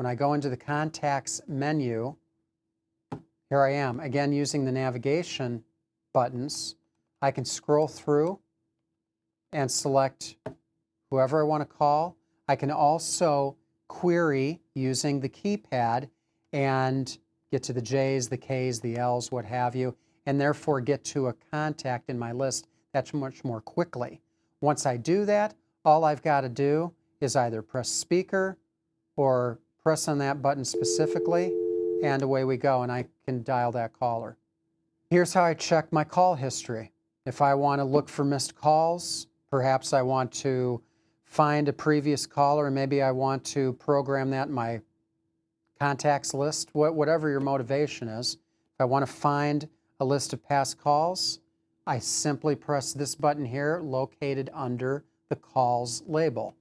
When I go into the contacts menu, here I am, again using the navigation buttons. I can scroll through and select whoever I want to call. I can also query using the keypad and get to the J's, the K's, the L's, what have you, and therefore get to a contact in my list that's much more quickly. Once I do that, all I've got to do is either press speaker or press on that button specifically, and away we go, and I can dial that caller. Here's how I check my call history. If I want to look for missed calls, perhaps I want to find a previous caller, and maybe I want to program that in my contacts list, whatever your motivation is. If I want to find a list of past calls, I simply press this button here, located under the calls label.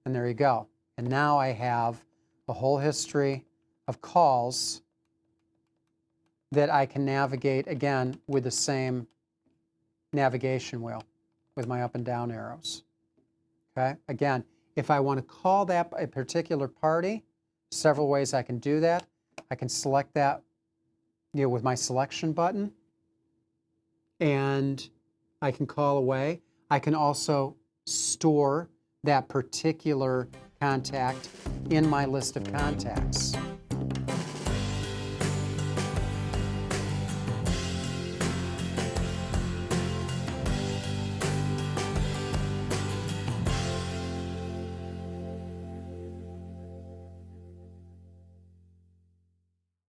And there you go. And now I have a whole history of calls that I can navigate, again, with the same navigation wheel with my up and down arrows. Okay? Again, if I want to call that a particular party, several ways I can do that. I can select that, with my selection button, and I can call away. I can also store that particular contact in my list of contacts.